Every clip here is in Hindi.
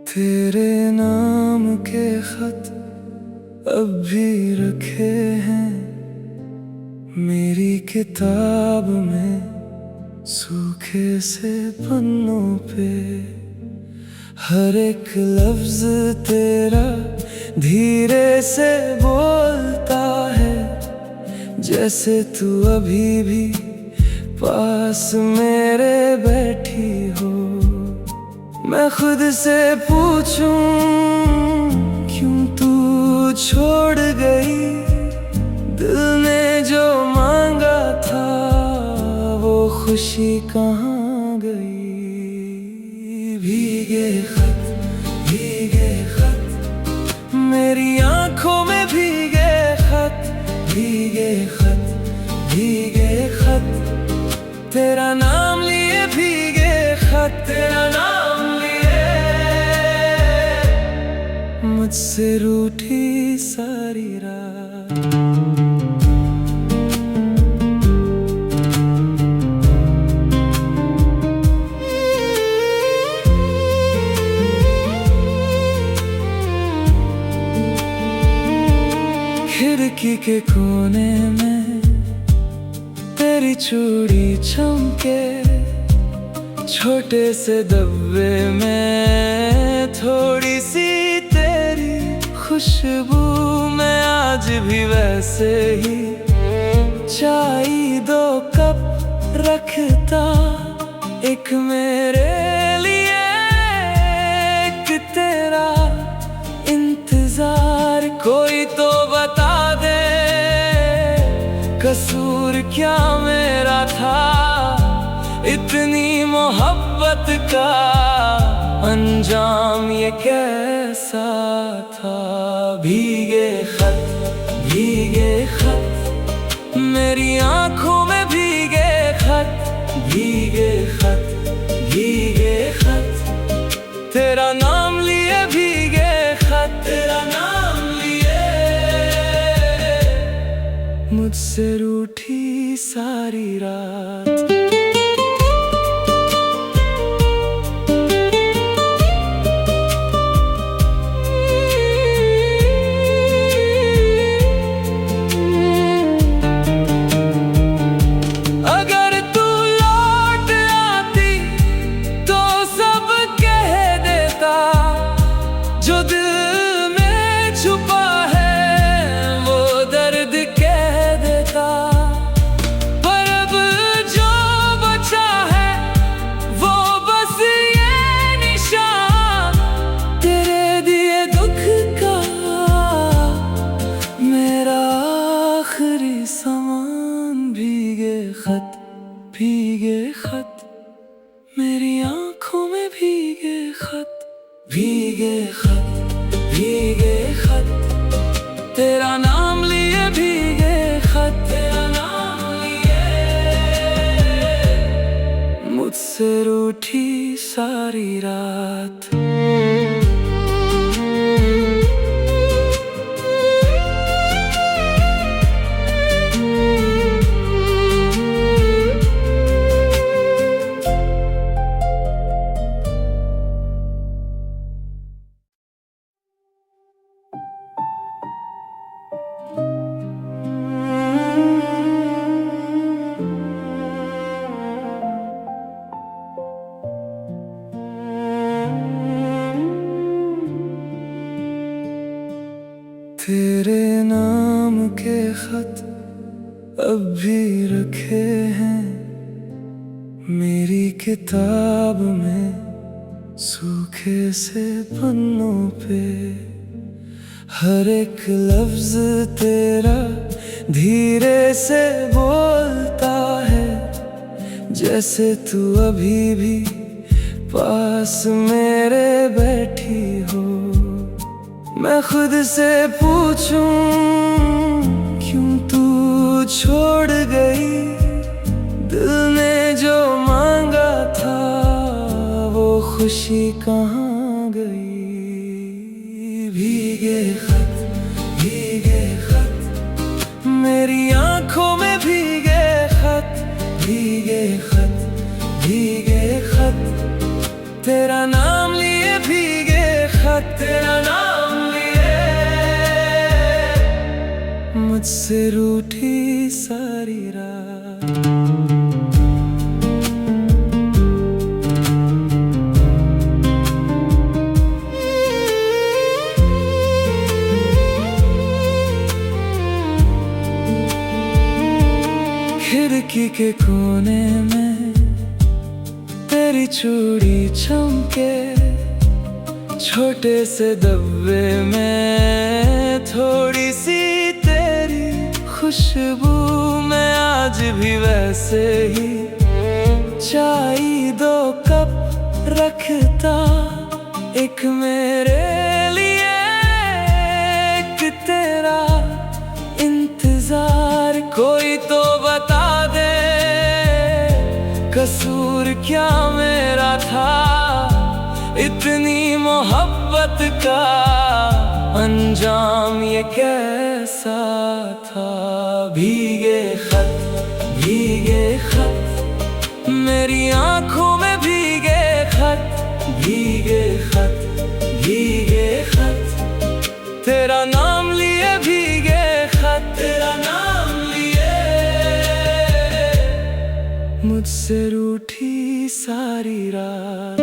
तेरे नाम के खत अब भी रखे हैं मेरी किताब में, सूखे से पन्नों पे। हर एक लफ्ज तेरा धीरे से बोलता है, जैसे तू अभी भी पास मेरे बैठी हो। मैं खुद से पूछूं क्यों तू छोड़ गई, दिल ने जो मांगा था वो खुशी कहाँ गई। भीगे खत मेरी आंखों में भीगे खत, भीगे खत तेरा नाम लिए, भीगे खत तेरा नाम लिए। मुझसे रूठी सारी रात, खिड़की के कोने में तेरी चूड़ी चमके, छोटे से डब्बे में थोड़ी सी तेरी खुशबू। मैं आज भी वैसे ही चाय 2 कप रखता, एक मेरे लिए एक तेरा इंतजार। कोई तो बता दे कसूर क्या मेरा था, इतनी मोहब्बत का अंजाम ये कैसा था। भीगे खत मेरी आंखों में भीगे खत, भीगे खत तेरा नाम लिए, भीगे खत तेरा नाम लिए। मुझसे रूठी सारी रात, भीगे खत मेरी आंखों में भीगे खत, भीगे खत तेरा नाम लिए, भीगे खत तेरा नाम लिए। मुझसे रूठी सारी रात, तेरे नाम के खत अब भी रखे हैं मेरी किताब में, सूखे से पन्नों पे। हर एक लफ्ज तेरा धीरे से बोलता है, जैसे तू अभी भी पास मेरे बैठी हो। मैं खुद से पूछूं क्यों तू छोड़ गई, दिल ने जो मांगा था वो खुशी कहाँ गई। भीगे खत मेरी आंखों में भीगे खत, भीगे खत तेरा नाम लिए, भीगे मुझसे रूठी सारी रात। खिड़की के कोने में तेरी चूड़ी चमके, छोटे से डब्बे में थोड़ी सी तेरी खुशबू। मैं आज भी वैसे ही चाय 2 कप रखता, एक मेरे लिए एक तेरा इंतजार। कोई तो बता दे कसूर क्या मेरा था, इतनी मोहब्बत का अंजाम ये कैसा था। भीगे खत मेरी आंखों में, भीगे खत तेरा नाम लिए, भीगे खत तेरा नाम लिए। मुझसे रूठी सारी रात।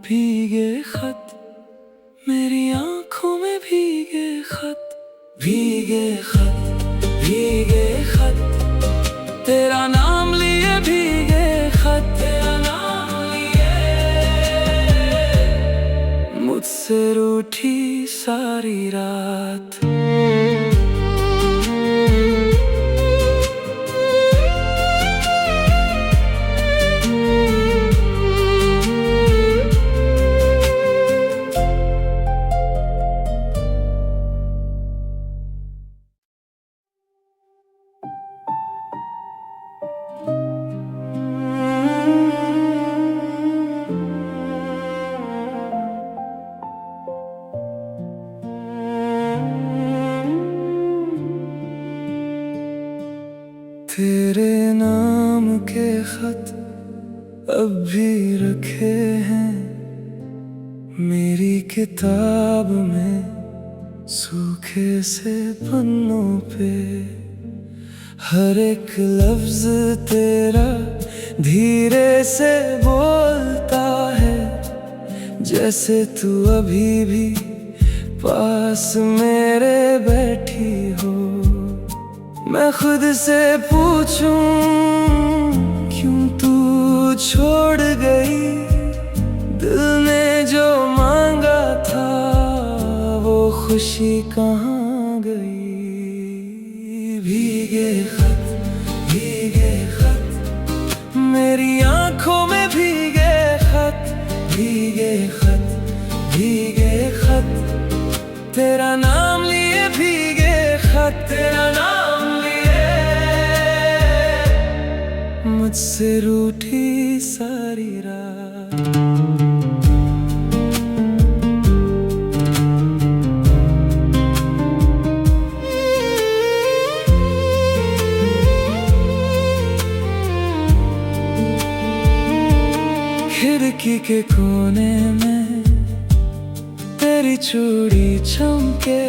भीगे खत मेरी आंखों में, भीगे खत तेरा नाम लिए, भीगे खत तेरा नाम लिए। मुझसे रूठी सारी रात। तेरे नाम के खत अब भी रखे हैं मेरी किताब में, सूखे से पन्नों पे। हर एक लफ्ज तेरा धीरे से बोलता है, जैसे तू अभी भी पास मेरे बैठी हो। मैं खुद से पूछूं क्यों तू छोड़ गई, दिल ने जो मांगा था वो खुशी कहाँ गई। भीगे खत मेरी आंखों में, भीगे खत तेरा नाम लिए, भीगे खत तेरा नाम लिए। मुझसे रूठी सारी रात। खिड़की के कोने में तेरी चूड़ी चमके,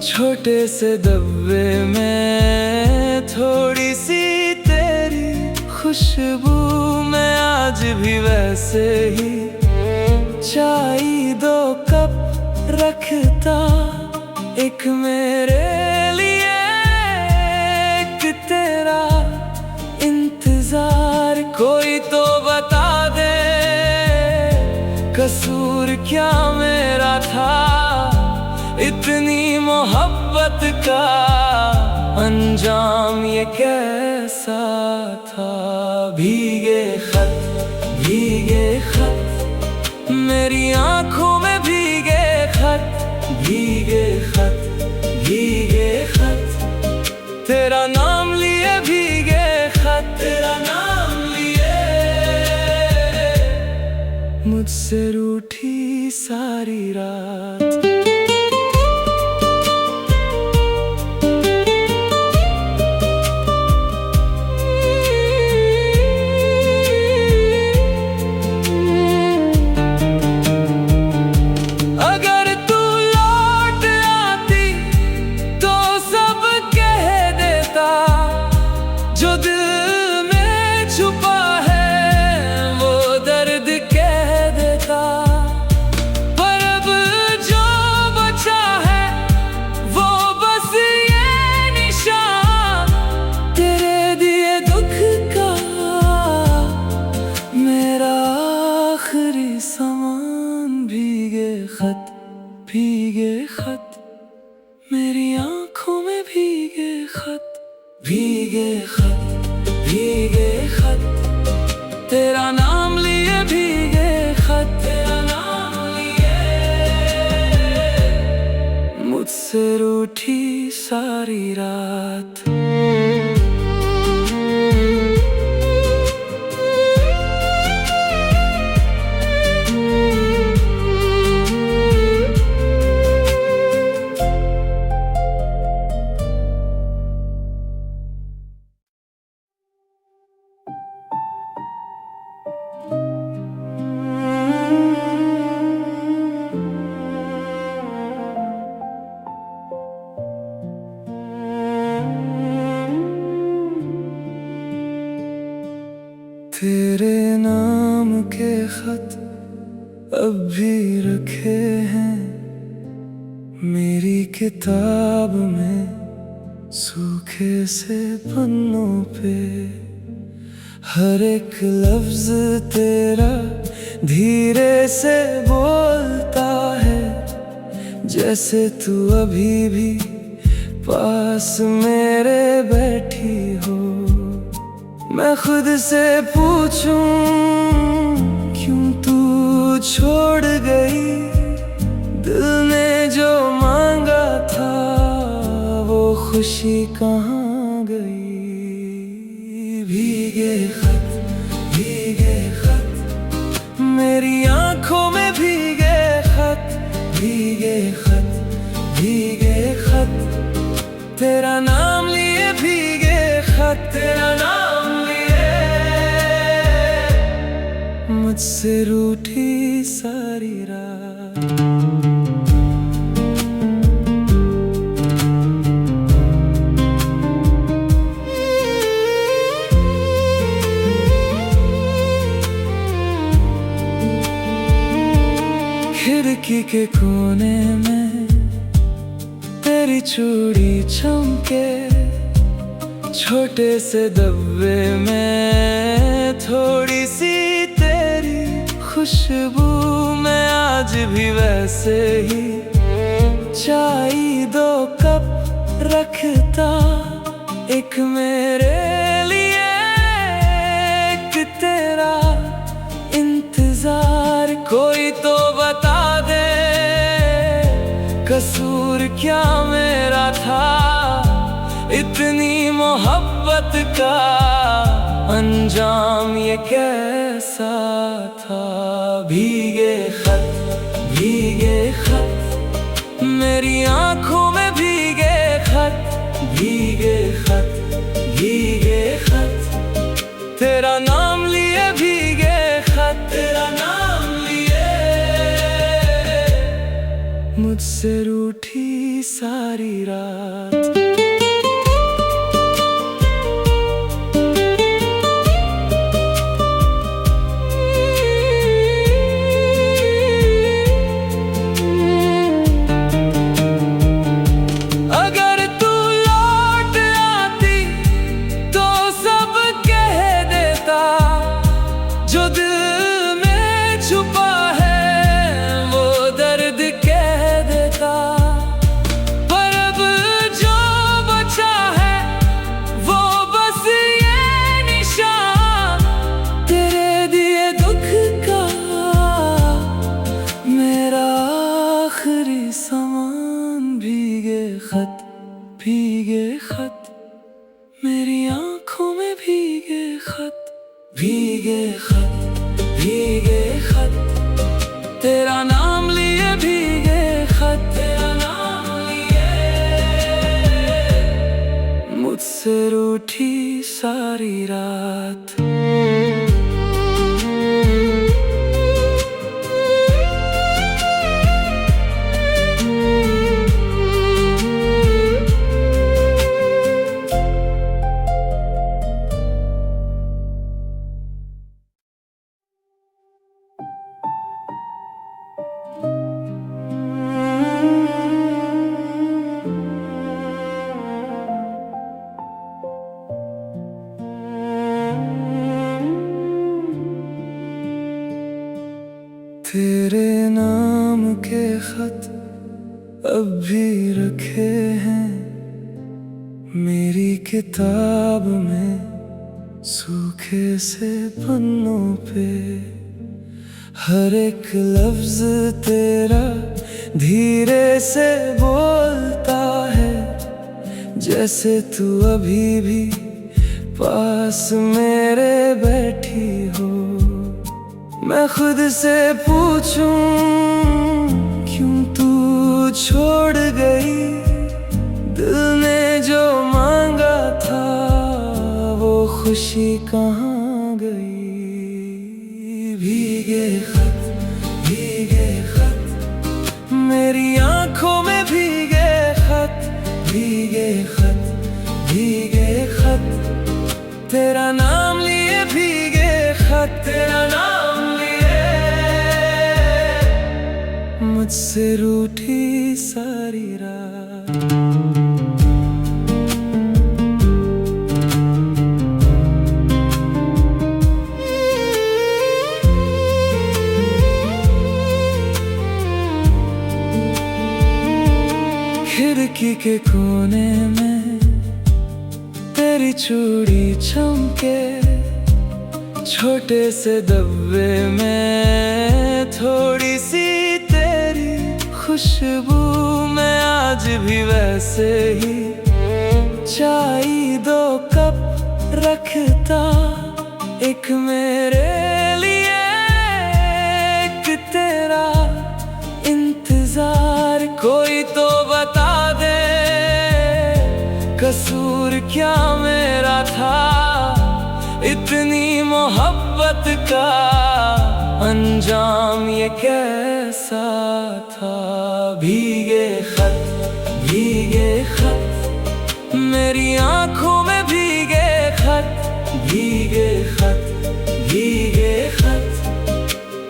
छोटे से डब्बे में थोड़ी सी तेरी खुशबू। मैं आज भी वैसे ही चाय 2 कप रखता, एक मेरे लिए एक तेरा इंतजार। कोई तो बता दे कसूर क्या मेरा था, इतनी मोहब्बत का अंजाम ये कैसा था। भीगे खत, भीगे खत, मेरी आंखों में भीगे खत, भीगे खत, भीगे खत, तेरा नाम लिए भीगे खत, तेरा नाम लिए। मुझसे रूठी सारी रात, भीगे खत, मेरी आंखों में भीगे खत, भीगे खत, भीगे खत, तेरा नाम लिए भीगे खत, तेरा नाम लिए। मुझसे रूठी सारी रात, तेरे नाम के खत अब भी रखे हैं मेरी किताब में, सूखे से पन्नों पे। हर एक लफ्ज तेरा धीरे से बोलता है, जैसे तू अभी भी पास मेरे बैठी हो। मैं खुद से पूछूं क्यों तू छोड़ गई, दिल ने जो मांगा था वो खुशी कहाँ गई। भीगे खत, भीगे खत, मेरी आंखों में भीगे खत, भीगे खत, भीगे खत, तेरा नाम लिए भीगे खत, तेरा नाम। मुझसे रूठी सारी रात, खिड़की के कोने में तेरी चूड़ी चमके, छोटे से डब्बे में थोड़ी सी खुशबू। मैं आज भी वैसे ही चाय 2 कप रखता, एक मेरे लिए एक तेरा इंतजार। कोई तो बता दे कसूर क्या मेरा था, इतनी मोहब्बत का अंजाम ये कैसा था। भीगे खत, भीगे खत, मेरी आंखों में भीगे खत, भीगे खत, भीगे खत, तेरा नाम लिए भीगे खत, तेरा नाम लिए। मुझसे रूठी सारी रात, पर अब जो तेरा नाम लिए भीगे खत, तेरा नाम लिए मुझसे रूठी सारी रात। तेरे नाम के खत अब भी रखे हैं मेरी किताब में, सूखे से पन्नों पे। हर एक लफ्ज तेरा धीरे से बोलता है, जैसे तू अभी भी पास मेरे बैठी हो। मैं खुद से पूछूं क्यों तू छोड़ गई, दिल ने जो मांगा था वो खुशी कहाँ गई। भीगे खत, भीगे खत, मेरी आंखों में भीगे खत, भीगे खत, भीगे खत, तेरा नाम लिए भीगे खत, तेरा नाम मुझसे रूठी सारी रात। खिड़की के कोने में तेरी चूड़ी चमके, छोटे से डब्बे में थोड़ी सी खुशबू। मैं आज भी वैसे ही चाय 2 कप रखता, एक मेरे लिए एक तेरा इंतजार। कोई तो बता दे कसूर क्या मेरा था, इतनी मोहब्बत का अंजाम ये कैसा था। भीगे खत, भीगे खत, मेरी आंखों में भीगे खत, भीगे खत, भीगे खत,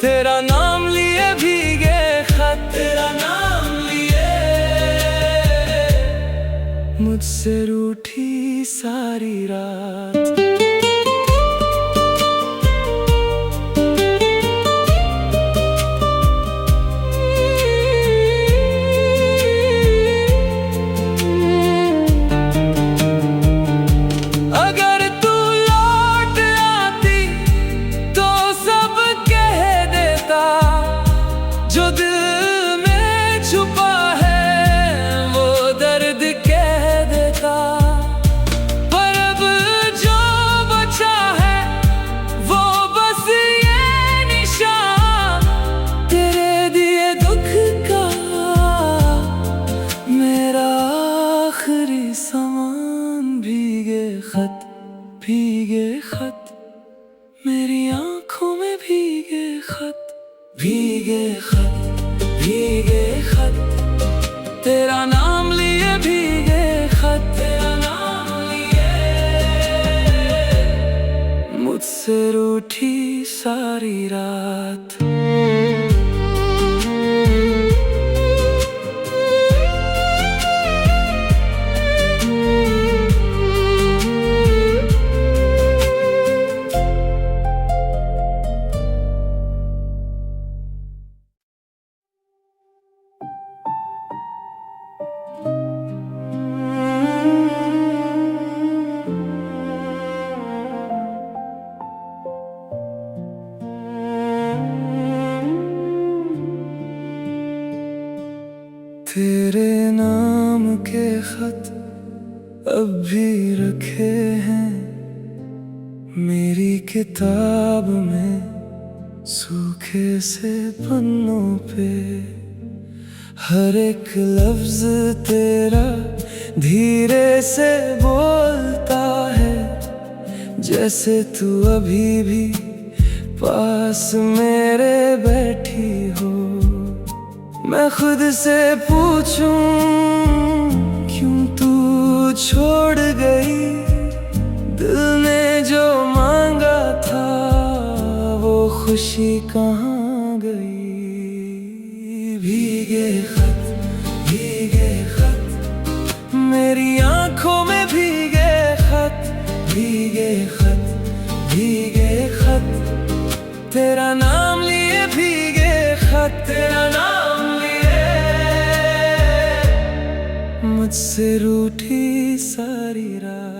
तेरा नाम लिए भीगे खत, तेरा नाम लिए मुझसे रूठी सारी रात। खत, भीगे खत, मेरी आंखों में भीगे खत, भीगे खत, भीगे खत, तेरा नाम लिए भीगे खत, तेरा नाम लिए मुझसे रूठी सारी रात। तेरे नाम के खत अब भी रखे हैं मेरी किताब में, सूखे लिखे से पन्नों पे हर एक लफ्ज तेरा धीरे से बोलता है, जैसे तू अभी भी पास मेरे बैठी हो। मैं खुद से पूछूं क्यों तू छोड़ गई, दिल ने जो मांगा था वो खुशी कहाँ गई। भीगे खत मेरी आंखों में भीगे खत, भीगे खत तेरा नाम लिए भीगे खत, तेरा नाम लिए। मुझसे रूठी सारी रात